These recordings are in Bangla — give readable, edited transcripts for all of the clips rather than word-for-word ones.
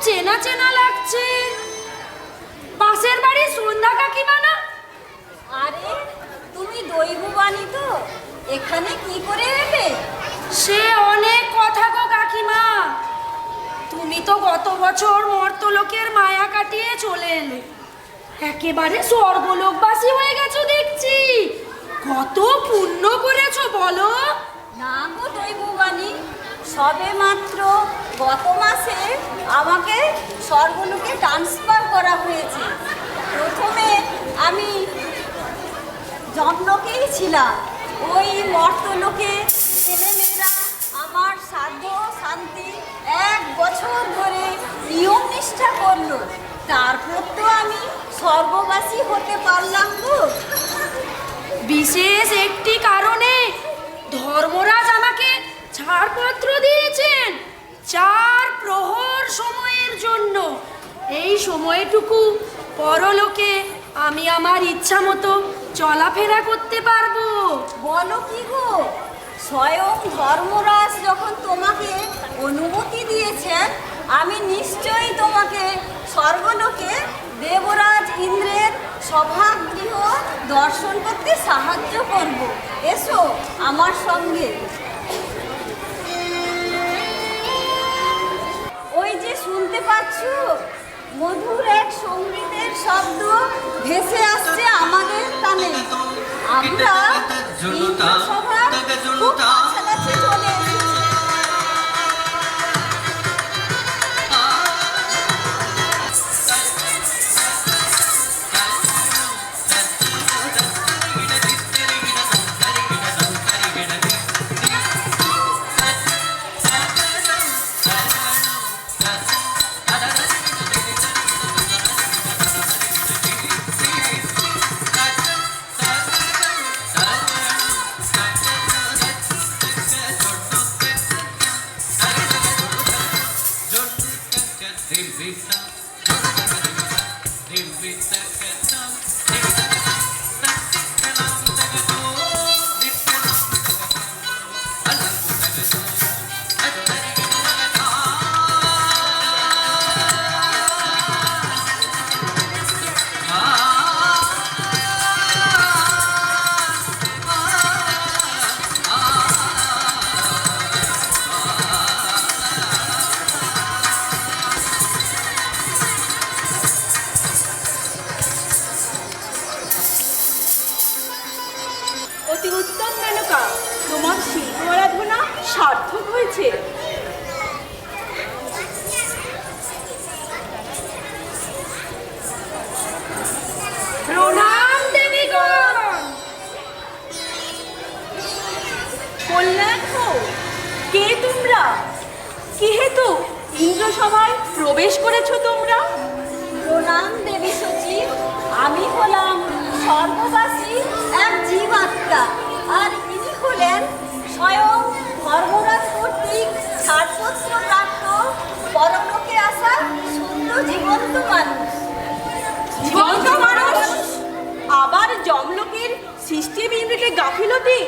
চেনা চেনা লাগছে। পাশের বাড়ি সন্ধ্যা কাকিমা না? আরে তুমি দৈববাণী তো, এখানে কি করে এলে? সে অনেক কথা গো কাকিমা। তুমি তো গত বছর মর্তলোকের মায়া কাটিয়ে চলে এলে, একেবারে স্বর্গলোকবাসী হয়ে গেছো দেখছি। কত পুণ্য করেছো বলো। না গো দৈববাণী, সবে মাত্র গত মাসে আমাকে স্বর্গলোকে ট্রান্সফার করা হয়েছে। প্রথমে আমি জমলোকেই ছিলাম। ওই মর্তলোকে ছেলেমেয়েরা আমার সাধ্য শান্তি 1 বছর ধরে নিয়ম নিষ্ঠা করলো, তারপর তো আমি স্বর্গবাসী হতে পারলাম গো। বিশেষ একটি কারণে ধর্মরাজ আমাকে ছাড়পত্র দিয়েছেন 4 প্রহর সময়ের জন্য। এই সময়টুকু পরলোকে আমি আমার ইচ্ছা মতো চলাফেরা করতে পারবো। বলো কি গো, স্বয়ং ধর্মরাজ যখন তোমাকে অনুমতি দিয়েছেন, আমি নিশ্চয়ই তোমাকে স্বর্গলোকে দেবরাজ ইন্দ্রের সভাগৃহ দর্শন করতে সাহায্য করব। এসো আমার সঙ্গে। ওই যে শুনতে পাচ্ছ, মধুর এক সঙ্গীতের শব্দ ভেসে আসছে আমাদের কানে। আমরা ইন্দ্র সভার খুব কাছাকাছি চলে এসেছি। অতি উত্তম মেনকা, তোমার শিল্প আরাধনা সার্থক হয়েছে। প্রণাম দেবীগণ। কল্যাণ হোক। কে তোমরা? কি হেতু ইন্দ্রসভায় প্রবেশ করেছো তোমরা? প্রণাম দেবী সচিব, আমি হলাম স্বর্গবাসী এক জীবাত্মা, আর ইনি হলেন স্বয়ং ধর্মরাজ কর্তৃক ছাড়পত্র প্রাপ্ত পরলোকে আসা শুদ্ধ জীবন্ত মানুষ। জীবন্ত মানুষ? আবার জমলোকের সিস্টেম ইউনিটে গাফিলতি?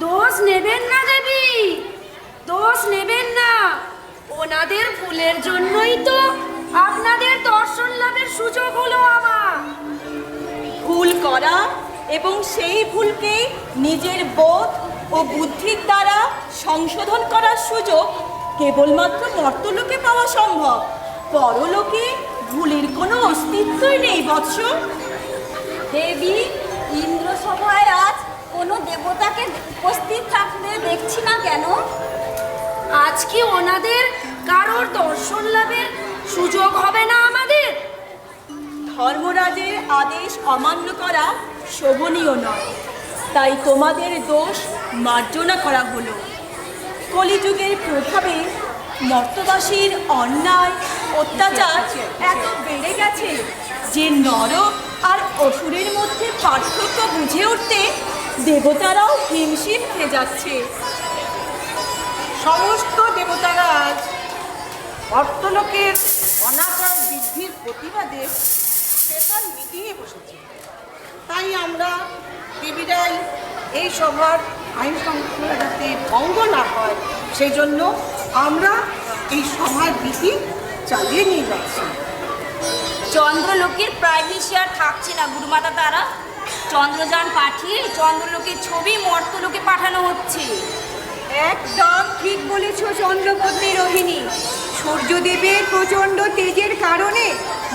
দোষ নেবেন না দেবী, দোষ নেবেন না। ওনাদের ভুলের জন্যই তো আপনাদের দর্শন লাভের সুযোগ হলো আমার। ভুল করা এবং সেই ভুলকে নিজের বোধ ও বুদ্ধির দ্বারা সংশোধন করার সুযোগ কেবলমাত্র মর্তলোকে পাওয়া সম্ভব। পরলোকে ভুলের কোনো অস্তিত্বই নেই বৎস। দেবী, ইন্দ্রসভায় আজ কোনো দেবতাকে উপস্থিত থাকতে দেখছি না কেন? আজ কি ওনাদের কারোর দর্শন লাভের সুযোগ হবে না আমাদের? ধর্মরাজের আদেশ অমান্য করা শোভনীয় নয়, তাই তোমাদের দোষ মার্জনা করা হলো। কলিযুগের প্রভাবে মর্তবাসীর অন্যায় অত্যাচার এত বেড়ে গেছে যে নরক আর অসুরের মধ্যে পার্থক্য বুঝে উঠতে দেবতারাও হিমশিম খেয়ে যাচ্ছে। সমস্ত দেবতারা আজ মর্তলোকের অনাচার বৃদ্ধির প্রতিবাদে স্পেশাল মিটিংয়ে বসেছে। তাই আমরা দেবীরাই এই সভার আইন শৃঙ্খলা যাতে ভঙ্গ না হয় সেই জন্য আমরা এই সভার বিধি চালিয়ে নিয়ে যাচ্ছে। চন্দ্রলোকের প্রাইভেসি আর থাকছে না গুরুমাতা তারা। চন্দ্রযান পাঠিয়ে চন্দ্রলোকের ছবি মর্তলোকে পাঠানো হচ্ছে। একদম ঠিক বলেছ চন্দ্রপত্নী রোহিণী। সূর্যদেবের প্রচণ্ড তেজের কারণে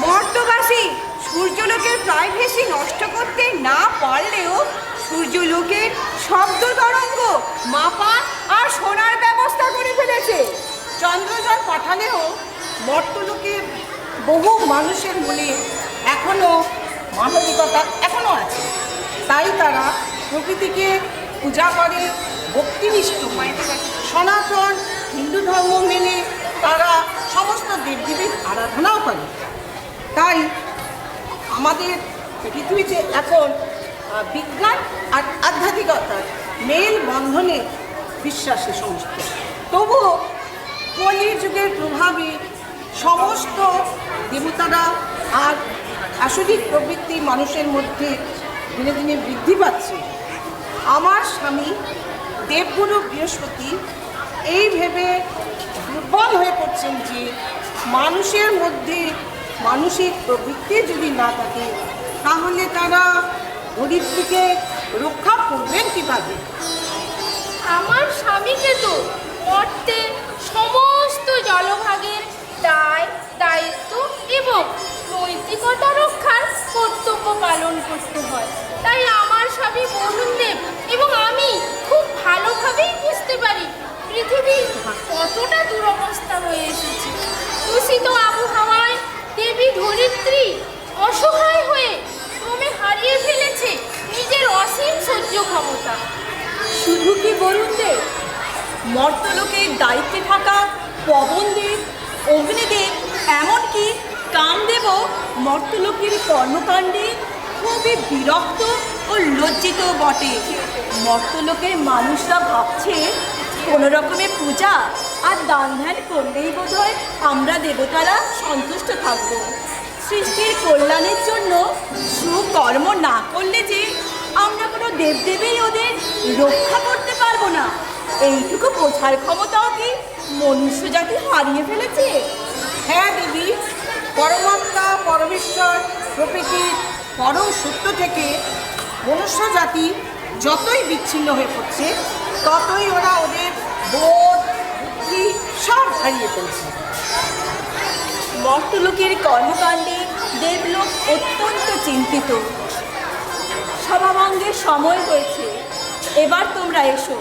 মর্তবাসী সূর্যলোকের প্রাইভেসি নষ্ট করতে না পারলেও সূর্যলোকের শব্দ তরঙ্গ মাপার আর শোনার ব্যবস্থা করে ফেলেছে। চন্দ্রযান পাঠালেও মর্তলোকের বহু মানুষের মনে এখনো মানবিকতা এখনো আছে, তাই তারা প্রকৃতিকে পূজা করে, ভক্তিনিষ্ঠ হয়। সনাতন হিন্দু ধর্ম মেনে তারা সমস্ত দেবদেবীর আরাধনাও করে। তাই আমাদের পৃথিবীতে এখন বিজ্ঞান আর আধ্যাত্মিকতার মেল বন্ধনে বিশ্বাসী সমস্ত। তবুও কলিযুগের প্রভাবে সমস্ত দেবতারা আর আসরিক প্রবৃত্তি মানুষের মধ্যে দিনে দিনে বৃদ্ধি পাচ্ছে। আমার স্বামী দেবগুরু বৃহস্পতি এই ভেবে দুর্বল হয়ে পড়ছেন যে মানুষের মধ্যে মানসিক প্রবৃত্তি যদি না থাকে তাহলে তারা ধরিত্রীকে রক্ষা করবেন কীভাবে? আমার স্বামীকে তো মর্তে সমস্ত জলভাগের দায় দায়িত্ব এবং নৈতিকতা রক্ষার কর্তব্য পালন করতে হয়। তাই আমার স্বামী বরুণদেব এবং আমি খুব ভালোভাবেই বুঝতে পারি পৃথিবী কতটা দুরবস্থা হয়ে এসেছে। দূষিত আবহাওয়ায় দেবী ধরিত্রী অসহায় হয়ে ক্রমে হারিয়ে ফেলেছে নিজের অসীম সহ্য ক্ষমতা। শুধু কি বরুণদেব, মর্তলোকের দায়িত্বে থাকা পবনদেব, অগ্নিদেব, এমনকি কামদেবও মর্তলোকের কর্মকাণ্ডে খুবই বিরক্ত ও লজ্জিত বটে। মর্তলোকের মানুষরা ভাবছে কোনো রকমের পূজা আর দান ধ্যান করলেই বোধহয় আমরা দেবতারা সন্তুষ্ট থাকবো। সৃষ্টির কল্যাণের জন্য সুকর্ম না করলে যে আমরা কোনো দেবদেবী ওদের রক্ষা করতে পারবো না, এইটুকু বোঝার ক্ষমতাও কি মনুষ্য জাতি হারিয়ে ফেলেছে? হ্যাঁ দেবী, পরমাত্মা পরমেশ্বর প্রকৃতির পরম সত্য থেকে মনুষ্য জাতি যতই বিচ্ছিন্ন হয়ে পড়ছে ততই ওরা ওদের বোধ বুদ্ধি সব হারিয়ে ফেলছে। মর্তলোকের কর্মকাণ্ডে দেবলোক অত্যন্ত চিন্তিত। সভাভঙ্গের সময় হয়েছে, এবার তোমরা এসো।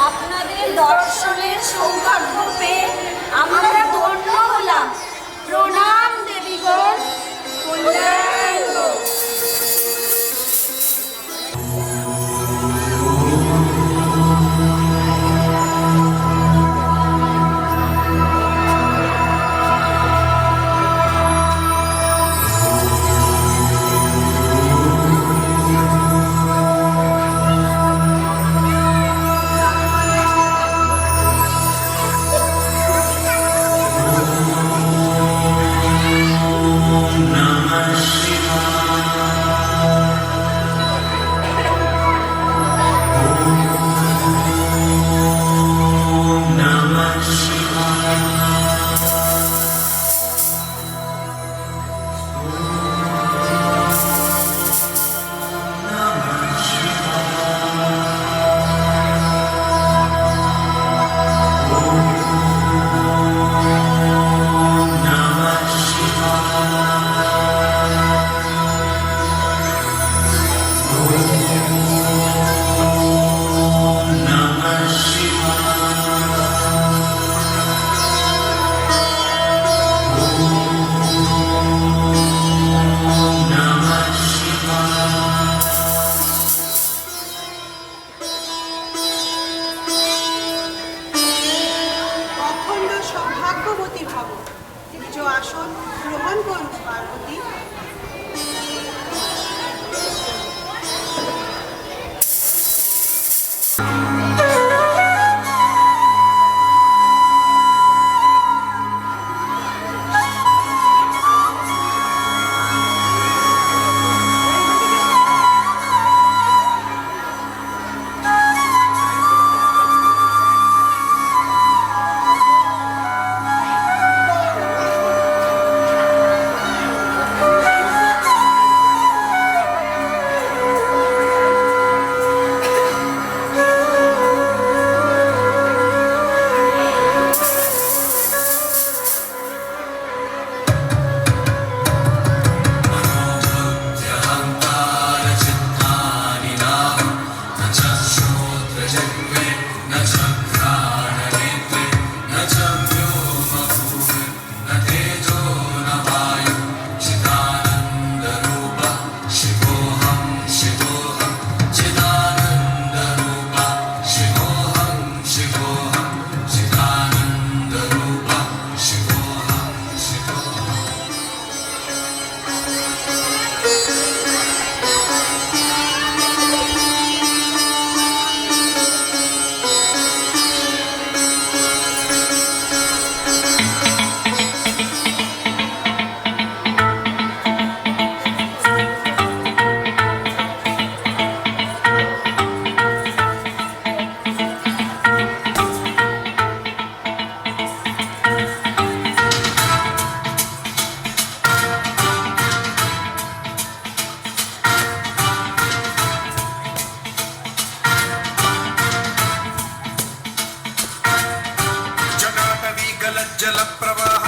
আপনাদের দর্শনের সৌভাগ্য পেয়ে আমরা ধন্য হলাম। প্রণাম দেবীগণ। কল্যাণ হোক। আসন গ্রহণ করুন পার্বতী।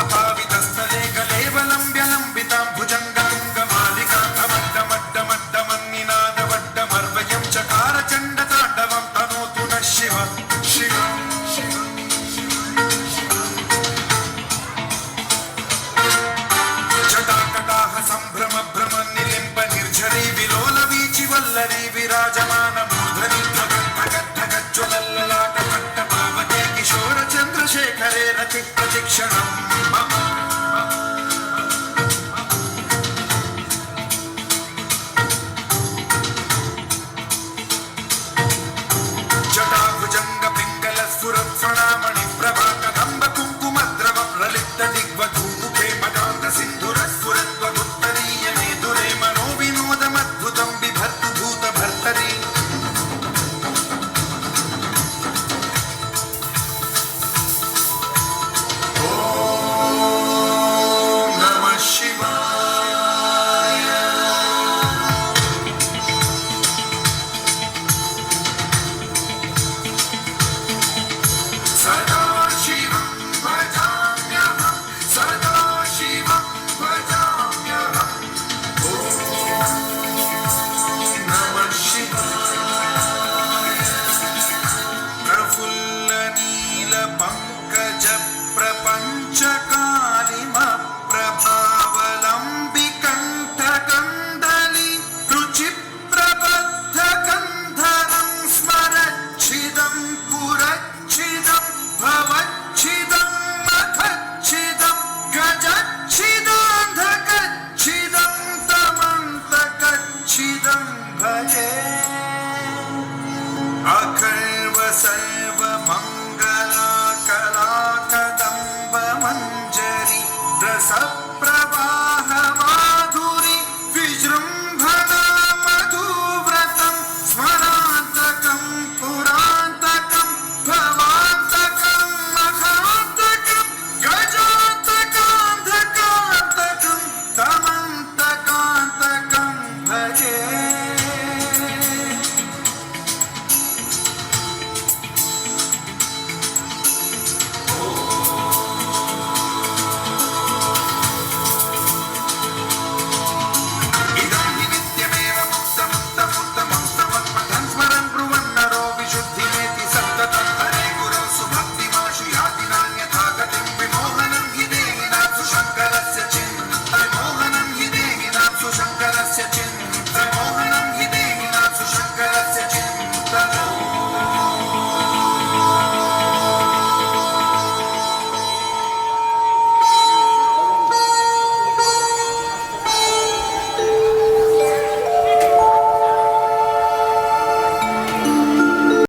প্রভাবিত